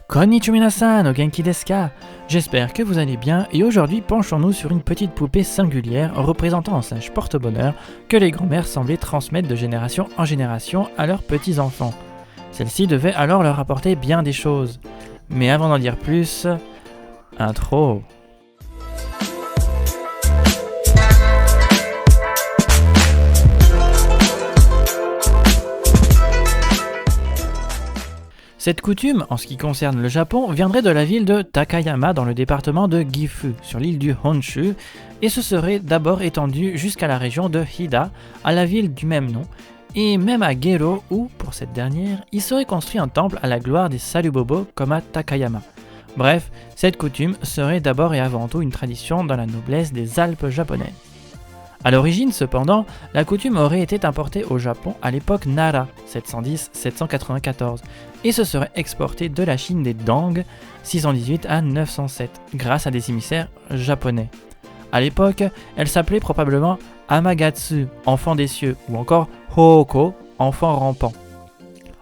Konnichiwa minasan, o genki desu ka? J'espère que vous allez bien et aujourd'hui penchons-nous sur une petite poupée singulière représentant un singe porte-bonheur que les grands-mères semblaient transmettre de génération en génération à leurs petits-enfants. Celle-ci devait alors leur apporter bien des choses. Mais avant d'en dire plus, intro. Cette coutume, en ce qui concerne le Japon, viendrait de la ville de Takayama dans le département de Gifu, sur l'île du Honshu, et se serait d'abord étendue jusqu'à la région de Hida, à la ville du même nom, et même à Gero où, pour cette dernière, il serait construit un temple à la gloire des Sarubobo comme à Takayama. Bref, cette coutume serait d'abord et avant tout une tradition dans la noblesse des Alpes japonaises. A l'origine, cependant, la coutume aurait été importée au Japon à l'époque Nara, 710-794, et se serait exportée de la Chine des Dang, 618 à 907, grâce à des émissaires japonais. A l'époque, elle s'appelait probablement Amagatsu, enfant des cieux, ou encore Hooko, enfant rampant.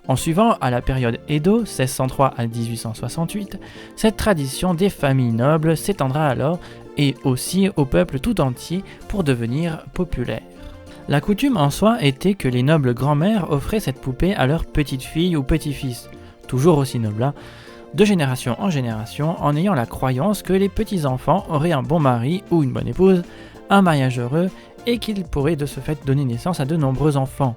En suivant à la période Edo, 1603 à 1868, cette tradition des familles nobles s'étendra alors et aussi au peuple tout entier pour devenir populaire. La coutume en soi était que les nobles grands-mères offraient cette poupée à leurs petites filles ou petits-fils, toujours aussi nobles, de génération en génération, en ayant la croyance que les petits-enfants auraient un bon mari ou une bonne épouse, un mariage heureux et qu'ils pourraient de ce fait donner naissance à de nombreux enfants.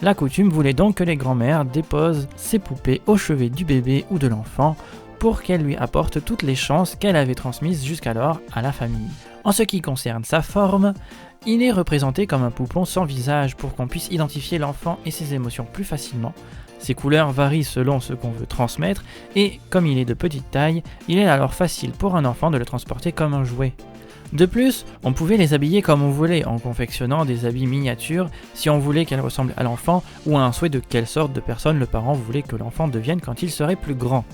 La coutume voulait donc que les grands-mères déposent ces poupées au chevet du bébé ou de l'enfant pour qu'elle lui apporte toutes les chances qu'elle avait transmises jusqu'alors à la famille. En ce qui concerne sa forme, il est représenté comme un poupon sans visage pour qu'on puisse identifier l'enfant et ses émotions plus facilement. Ses couleurs varient selon ce qu'on veut transmettre et, comme il est de petite taille, il est alors facile pour un enfant de le transporter comme un jouet. De plus, on pouvait les habiller comme on voulait, en confectionnant des habits miniatures si on voulait qu'elles ressemblent à l'enfant ou à un souhait de quelle sorte de personne le parent voulait que l'enfant devienne quand il serait plus grand.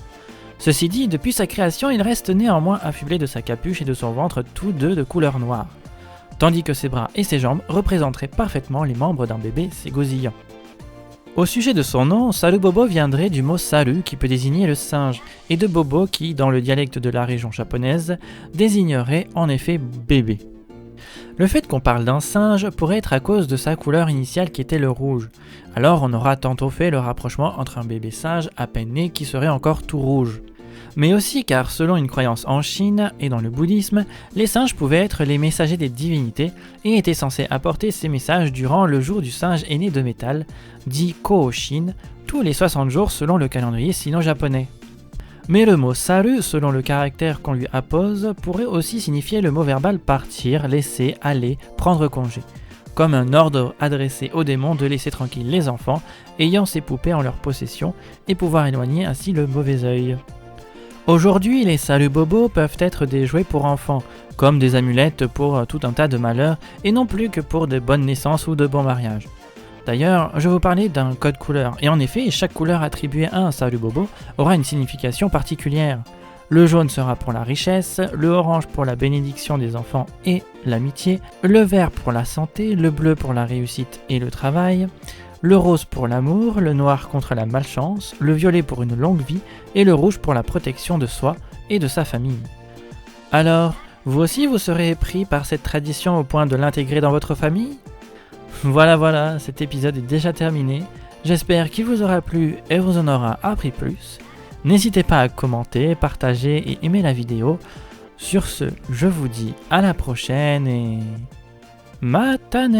Ceci dit, depuis sa création, il reste néanmoins affublé de sa capuche et de son ventre, tous deux de couleur noire, tandis que ses bras et ses jambes représenteraient parfaitement les membres d'un bébé ségosillant. Au sujet de son nom, Sarubobo viendrait du mot saru qui peut désigner le singe, et de bobo qui, dans le dialecte de la région japonaise, désignerait en effet bébé. Le fait qu'on parle d'un singe pourrait être à cause de sa couleur initiale qui était le rouge. Alors on aura tantôt fait le rapprochement entre un bébé singe à peine né qui serait encore tout rouge. Mais aussi car selon une croyance en Chine et dans le bouddhisme, les singes pouvaient être les messagers des divinités et étaient censés apporter ces messages durant le jour du singe aîné de métal, dit Kooshin, tous les 60 jours selon le calendrier sino-japonais. Mais le mot saru, selon le caractère qu'on lui appose, pourrait aussi signifier le mot verbal partir, laisser, aller, prendre congé, comme un ordre adressé aux démons de laisser tranquilles les enfants ayant ces poupées en leur possession et pouvoir éloigner ainsi le mauvais œil. Aujourd'hui, les Sarubobo peuvent être des jouets pour enfants, comme des amulettes pour tout un tas de malheurs et non plus que pour de bonnes naissances ou de bons mariages. D'ailleurs, je vous parlais d'un code couleur, et en effet, chaque couleur attribuée à un Sarubobo aura une signification particulière. Le jaune sera pour la richesse, le orange pour la bénédiction des enfants et l'amitié, le vert pour la santé, le bleu pour la réussite et le travail, le rose pour l'amour, le noir contre la malchance, le violet pour une longue vie et le rouge pour la protection de soi et de sa famille. Alors, vous aussi vous serez pris par cette tradition au point de l'intégrer dans votre famille ? Voilà, cet épisode est déjà terminé. J'espère qu'il vous aura plu et vous en aura appris plus. N'hésitez pas à commenter, partager et aimer la vidéo. Sur ce, je vous dis à la prochaine et... Matane!